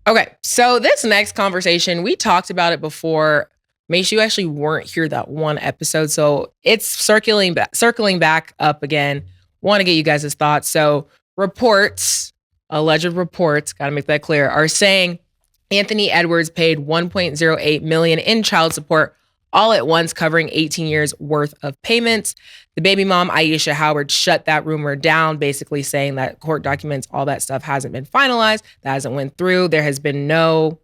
Okay, so this next conversation, we talked about it before. Mase, you actually weren't here that one episode, so it's circling back up again. Want to get you guys' thoughts. So reports, alleged reports, got to make that clear, are saying Anthony Edwards paid $1.08 million in child support all at once, covering 18 years worth of payments. The baby mom, Aisha Howard, shut that rumor down, basically saying that court documents, all that stuff hasn't been finalized, that hasn't went through. There has been no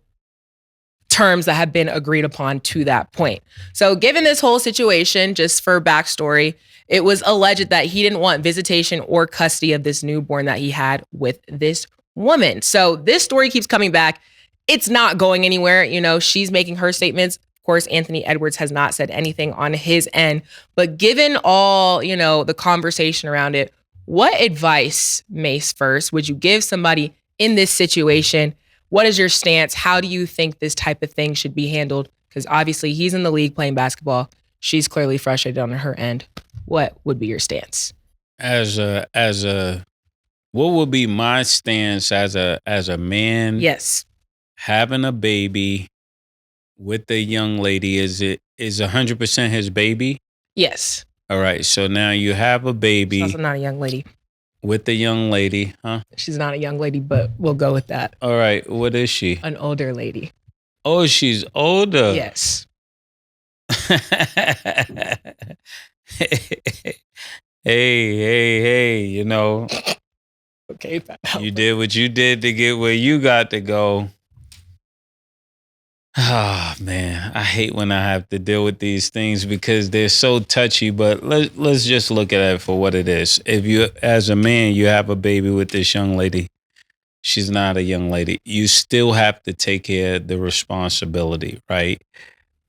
terms that have been agreed upon to that point. So given this whole situation, just for backstory, it was alleged that he didn't want visitation or custody of this newborn that he had with this woman. So this story keeps coming back. It's not going anywhere. You know, she's making her statements. Of course, Anthony Edwards has not said anything on his end. But given all, you know, the conversation around it, what advice, Mase, first, would you give somebody in this situation? What is your stance? How do you think this type of thing should be handled? Because obviously he's in the league playing basketball. She's clearly frustrated on her end. What would be your stance? What would be my stance as a man? Yes. Having a baby with a young lady, is 100% his baby? Yes. All right. So now you have a baby. She's also not a young lady. With the young lady, huh? She's not a young lady, but we'll go with that. All right. What is she? An older lady. Oh, she's older. Yes. Hey, you know. Okay. You did what you did to get where you got to go. Oh, man. I hate when I have to deal with these things because they're so touchy, but let's just look at it for what it is. If you, as a man, you have a baby with this young lady, she's not a young lady. You still have to take care of the responsibility, right?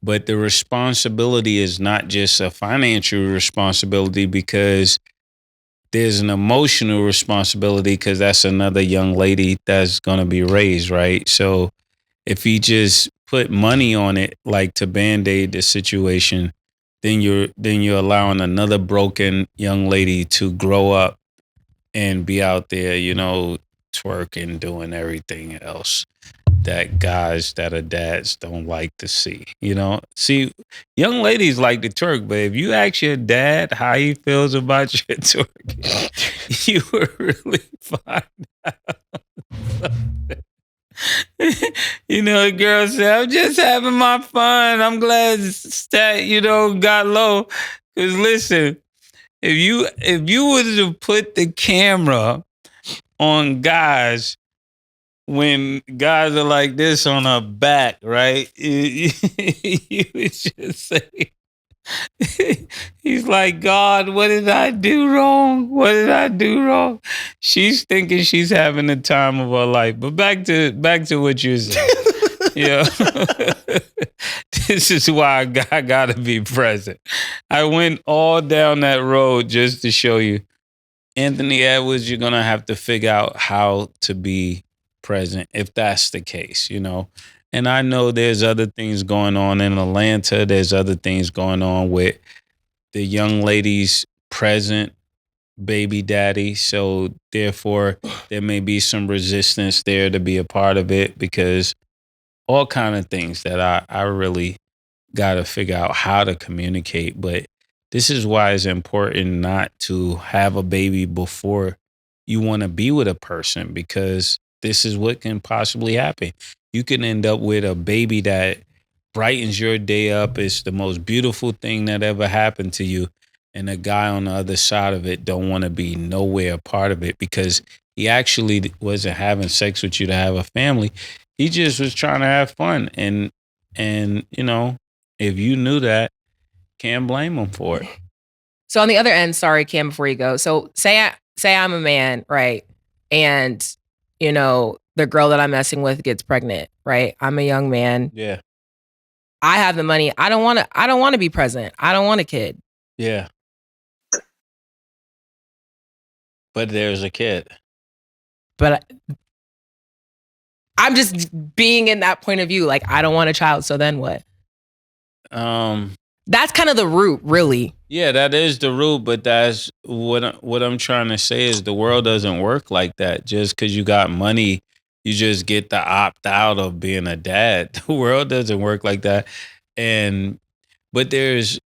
But the responsibility is not just a financial responsibility, because there's an emotional responsibility, because that's another young lady that's going to be raised, right? So if you just put money on it, like to band-aid the situation, then you're allowing another broken young lady to grow up and be out there, you know, twerking, doing everything else that guys that are dads don't like to see. You know, see, young ladies like to twerk, but if you ask your dad how he feels about your twerking, you will really find out. You know, a girl said, "I'm just having my fun. I'm glad Stat, you know, got low." Because listen, if you were to put the camera on guys when guys are like this on her back, right? You would just say, he's like, "God, what did I do wrong? What did I do wrong?" She's thinking she's having the time of her life. But back to what you said. Yeah. This is why I gotta be present. I went all down that road just to show you, Anthony Edwards, you're gonna have to figure out how to be present if that's the case, you know. And I know there's other things going on in Atlanta. There's other things going on with the young lady's present baby daddy. So therefore, there may be some resistance there to be a part of it, because all kind of things that I really got to figure out how to communicate. But this is why it's important not to have a baby before you want to be with a person, because this is what can possibly happen. You can end up with a baby that brightens your day up. It's the most beautiful thing that ever happened to you. And a guy on the other side of it don't want to be nowhere a part of it, because he actually wasn't having sex with you to have a family. He just was trying to have fun. And you know, if you knew that, can't blame him for it. So on the other end, sorry, Cam, before you go. So say I'm a man, right? And, you know, the girl that I'm messing with gets pregnant, right? I'm a young man. Yeah. I have the money. I don't want to be present. I don't want a kid. Yeah. But there's a kid. But I'm just being in that point of view. Like, I don't want a child. So then what? That's kind of the root, really. Yeah, that is the root, but that's what I'm trying to say is the world doesn't work like that. Just because you got money, you just get to opt out of being a dad. The world doesn't work like that. And but there is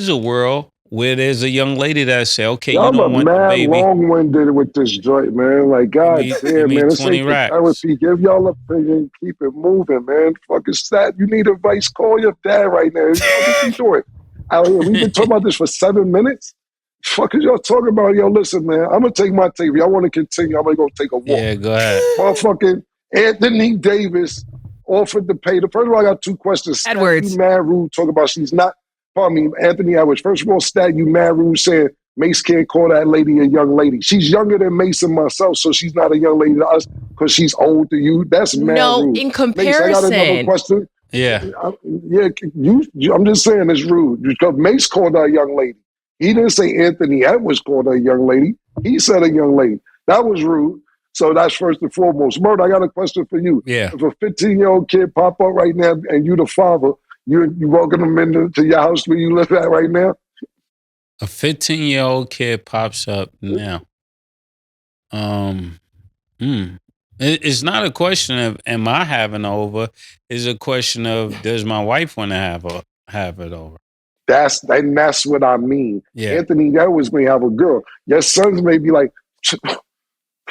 a world where there's a young lady that say, okay, you Y'all are don't want the mad baby. long-winded with this joint, man. Like, God Give damn, me man. This 20 ain't the racks. therapy. Give y'all opinion. Keep it moving, man. Fucking stat. You need advice. Call your dad right now. What is he doing? Out here. We've been talking about this for 7 minutes. Fuck is y'all talking about? Yo, listen, man. I'm going to take my tape. Y'all want to continue? I'm going to go take a walk. Yeah, go ahead. Motherfucking Anthony Davis offered to pay. First of all, I got two questions. Stat, Edwards. you mad rude. Talk about she's not. Pardon me, Anthony Edwards. First of all, Stat, you mad rude saying Mase can't call that lady a young lady. She's younger than Mase and myself, so she's not a young lady to us because she's old to you. That's mad No, rude. in Mase, I got another comparison. question. Yeah. Yeah, I'm just saying it's rude because Mase called her a young lady. He didn't say Anthony Edwards called her a young lady. He said a young lady. That was rude. So that's first and foremost. Murder, I got a question for you. Yeah. If a 15-year-old kid pop up right now and you the father, you welcome them into your house where you live at right now? A 15-year-old kid pops up now. It's not a question of am I having over. It's a question of does my wife want to have it over. That's what I mean. Yeah. Anthony Edwards may have a girl. Your sons may be like,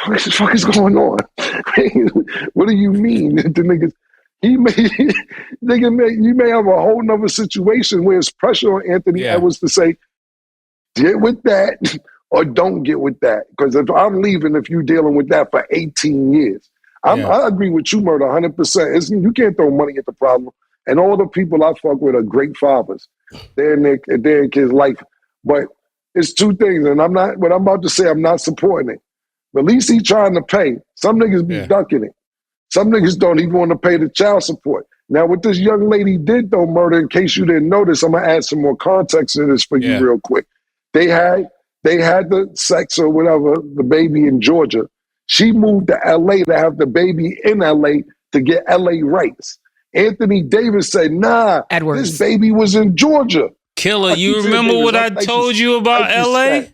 what the fuck is going on? What do you mean? The niggas, you may have a whole nother situation where it's pressure on Anthony Edwards to say, get with that or don't get with that. Because if I'm leaving, if you're dealing with that for 18 years, I agree with you, Murder, 100%. You can't throw money at the problem. And all the people I fuck with are great fathers. They're in kids' life. But it's two things, and what I'm about to say, I'm not supporting it. But at least he's trying to pay. Some niggas be ducking it. Some niggas don't even want to pay the child support. Now, what this young lady did, though, Murder, in case you didn't notice, I'm going to add some more context to this for you real quick. They had the sex or whatever, the baby in Georgia. She moved to LA to have the baby in LA to get LA rights. Anthony Davis said, nah, Edwards. this baby was in Georgia. Killer, you remember what I told you about LA?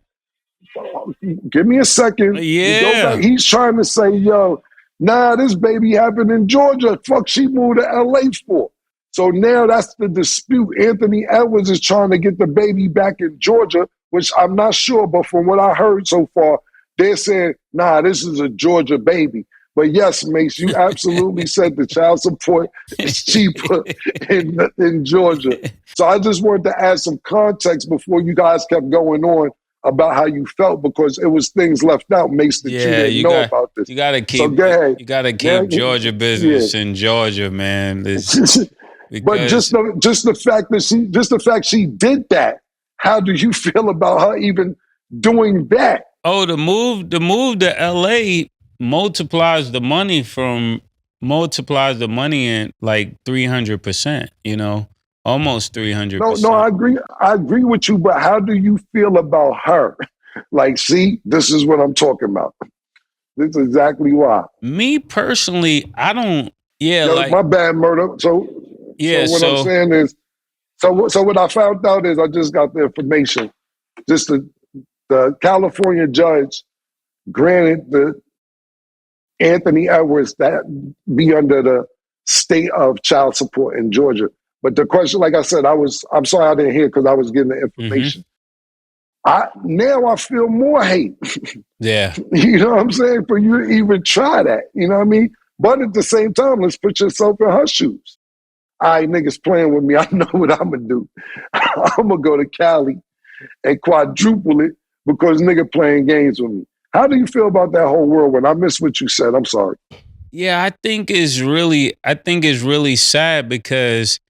Give me a second. Yeah. He's trying to say, yo, nah, this baby happened in Georgia. Fuck, she moved to LA for. So now that's the dispute. Anthony Edwards is trying to get the baby back in Georgia, which I'm not sure, but from what I heard so far, they're saying, nah, this is a Georgia baby. But yes, Mase, you absolutely said the child support is cheaper in Georgia. So I just wanted to add some context before you guys kept going on about how you felt, because it was things left out, Mase, that you didn't know about this. You gotta keep. So go ahead. You gotta keep Georgia business in Georgia, man. But just the fact she did that. How do you feel about her even doing that? Oh, the move to LA multiplies the money in like 300%. You know, almost 300%. No, I agree with you. But how do you feel about her? Like, see, this is what I'm talking about. This is exactly why. Me personally, I don't. Yeah, like my bad, Murder. So what I'm saying is, so what I found out is I just got the information. Just the California judge granted the Anthony Edwards that be under the state of child support in Georgia. But the question, like I said, I'm sorry I didn't hear because I was getting the information. Now I feel more hate. Yeah. You know what I'm saying? For you to even try that. You know what I mean? But at the same time, let's put yourself in her shoes. All right, niggas playing with me. I know what I'm going to do. I'm going to go to Cali and quadruple it because nigga playing games with me. How do you feel about that whole whirlwind? I missed what you said. I'm sorry. Yeah, I think it's really sad because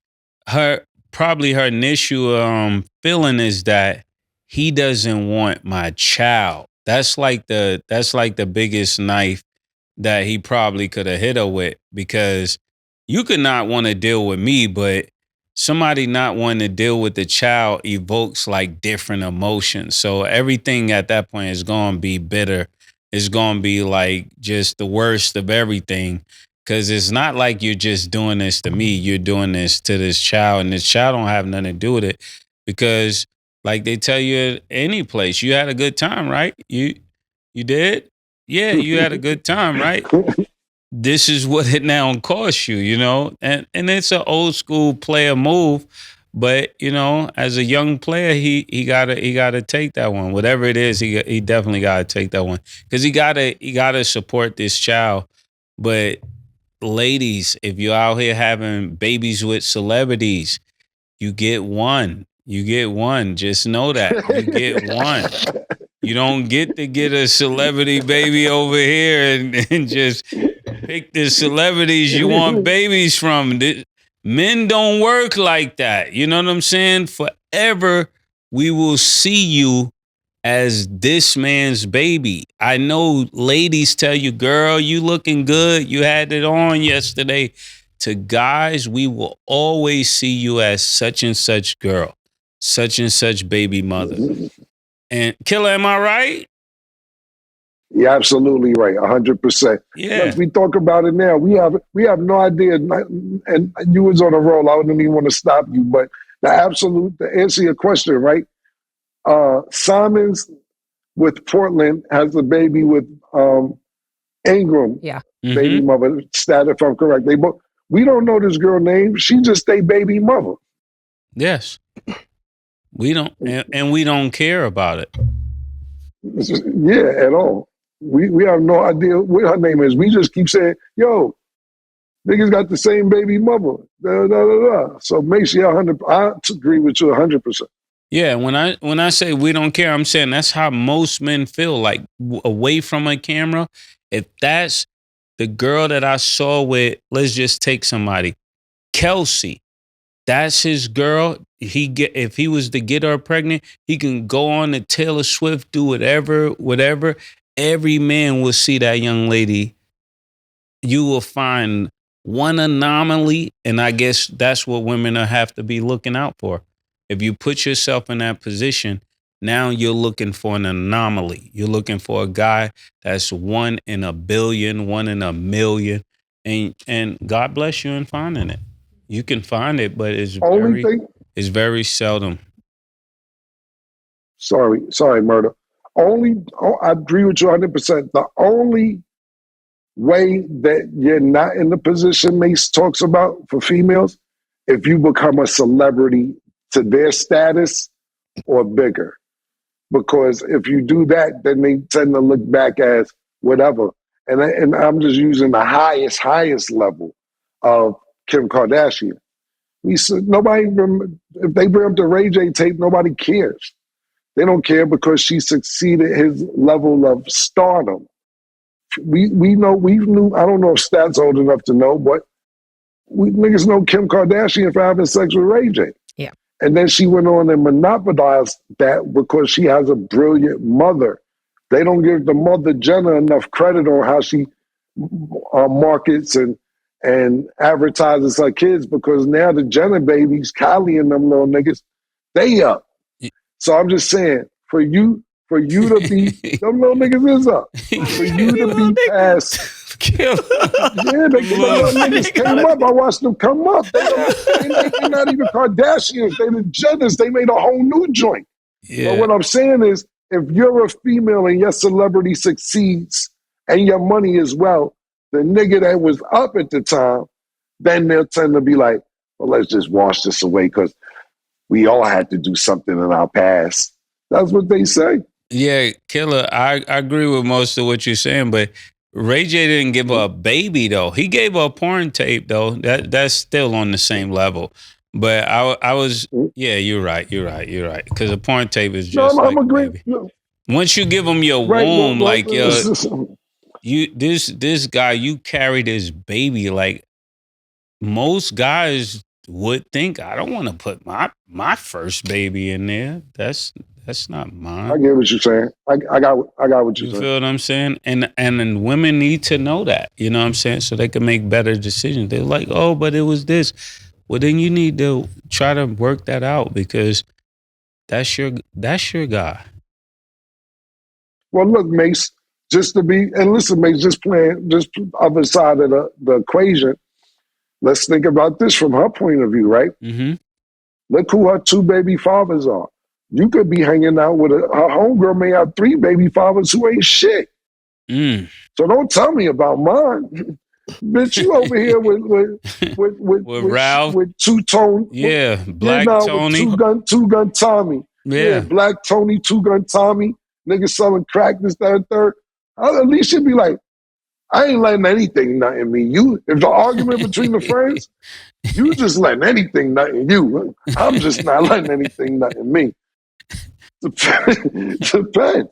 her initial feeling is that he doesn't want my child. That's like the biggest knife that he probably could have hit her with, because you could not want to deal with me, but somebody not wanting to deal with the child evokes like different emotions. So everything at that point is going to be bitter. It's going to be like just the worst of everything. Because it's not like you're just doing this to me. You're doing this to this child, and this child don't have nothing to do with it. Because, like they tell you at any place, you had a good time, right? You did? Yeah, you had a good time, right? This is what it now costs you, you know? And it's an old school player move. But, you know, as a young player, he gotta take that one. Whatever it is, he definitely gotta take that one. Because he gotta support this child. But ladies, if you're out here having babies with celebrities, you get one. You get one. Just know that. You get one. You don't get to get a celebrity baby over here and just pick the celebrities you want babies from. Men don't work like that. You know what I'm saying? Forever, we will see you as this man's baby. I know ladies tell you, girl, you looking good. You had it on yesterday. To guys, we will always see you as such and such girl, such and such baby mother. And Killer, am I right? You're absolutely right, 100%. Yeah. Look, we talk about it now. We have no idea, and you was on a roll. I wouldn't even want to stop you, but to answer your question, right? Simons with Portland has a baby with Ingram, baby mother. Stat, if I'm correct. We don't know this girl name. She just a baby mother. Yes. We don't, and we don't care about it. Yeah, at all. We have no idea what her name is. We just keep saying, yo, niggas got the same baby mother. Da, da, da, da. So make sure I agree with you 100%. Yeah, when I say we don't care, I'm saying that's how most men feel. Like away from a camera, if that's the girl that I saw with, let's just take somebody, Kelsey. That's his girl. If he was to get her pregnant, he can go on to Taylor Swift, do whatever. Every man will see that young lady. You will find one anomaly, and I guess that's what women have to be looking out for. If you put yourself in that position, now you're looking for an anomaly. You're looking for a guy that's 1 in a billion, 1 in a million, and God bless you in finding it. You can find it, but it's very seldom. Sorry, Murder. I agree with you 100%. The only way that you're not in the position Mase talks about for females, if you become a celebrity to their status or bigger. Because if you do that, then they tend to look back as whatever. And I'm just using the highest level of Kim Kardashian. We said if they bring up the Ray J tape, nobody cares. They don't care because she succeeded his level of stardom. We knew, I don't know if Stat's old enough to know, but we niggas know Kim Kardashian for having sex with Ray J. Yeah. And then she went on and monopolized that because she has a brilliant mother. They don't give the mother Jenna enough credit on how she markets and advertises her kids, because now the Jenner babies, Kylie and them little niggas, they up. So I'm just saying, for you to be, them little niggas is up. For you to be past, yeah, the little niggas came up. I watched them come up. They're not even Kardashians. They the Jenners. They made a whole new joint. Yeah. But what I'm saying is, if you're a female and your celebrity succeeds and your money as well, the nigga that was up at the time, then they'll tend to be like, well, let's just wash this away because we all had to do something in our past. That's what they say. Yeah, Killer, I agree with most of what you're saying, but Ray J didn't give her a baby, though. He gave her a porn tape, though. That's still on the same level. But I was, yeah, you're right. Because a porn tape is just I'm agreeing. Once you give them your womb, like, this guy, you carry this baby, like, most guys would think, I don't want to put my first baby in there. That's not mine. I get what you're saying. I got what you're saying. You feel what I'm saying? And women need to know that, you know what I'm saying? So they can make better decisions. They're like, oh, but it was this. Well, then you need to try to work that out, because that's your guy. Well, look, Mase, just to be, and listen, mate, just playing, just other side of the equation. Let's think about this from her point of view, right? Mm-hmm. Look who her 2 baby fathers are. You could be hanging out with her homegirl may have 3 baby fathers who ain't shit. So don't tell me about mine. Bitch, you over here with Ralph, with two-tone, Black Tony, two-gun Tommy, Black Tony, 2-gun Tommy, niggas selling crack, this, that, and third. At least you'd be like, I ain't letting anything nut in me. You, if the argument between the friends, you just letting anything nut in you. I'm just not letting anything nut in me. Depends.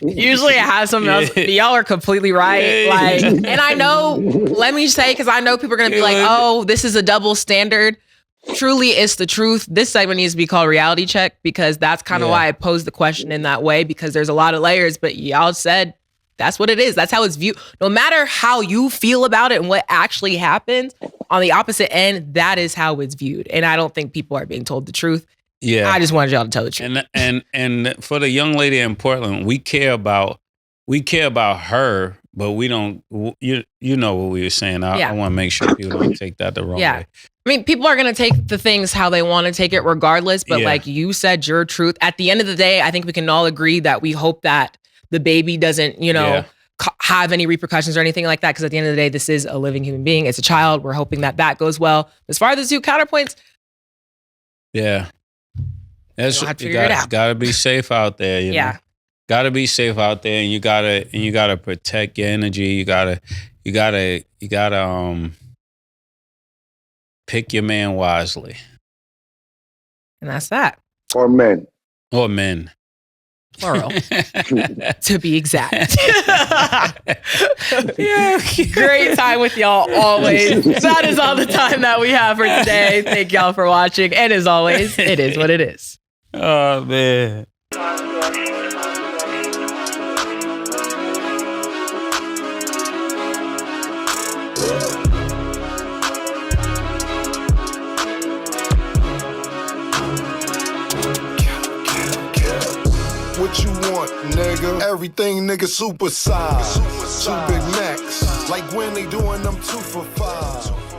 Usually it has something else. Y'all are completely right. Like, and I know, let me say, because I know people are going to be like, oh, this is a double standard. Truly, it's the truth. This segment needs to be called Reality Check, because that's kind of why I posed the question in that way, because there's a lot of layers, but y'all said that's what it is. That's how it's viewed. No matter how you feel about it and what actually happens, on the opposite end, that is how it's viewed. And I don't think people are being told the truth. Yeah, I just wanted y'all to tell the truth. And for the young lady in Portland, we care about her, but we don't. You know what we were saying. I want to make sure people don't take that the wrong way. I mean, people are going to take the things how they want to take it regardless. But like you said, your truth. At the end of the day, I think we can all agree that we hope that the baby doesn't, have any repercussions or anything like that. Because at the end of the day, this is a living human being. It's a child. We're hoping that that goes well. As far as the two counterpoints. Yeah. That's you gotta be safe out there. You know? Gotta be safe out there, and you gotta protect your energy. You gotta pick your man wisely. And that's that. Or men. Plural. To be exact. Great time with y'all always. That is all the time that we have for today. Thank y'all for watching. And as always, it is what it is. Oh, man. What you want, nigga? Everything, nigga, super size. 2 Big Macs, like when they doing them 2 for $5.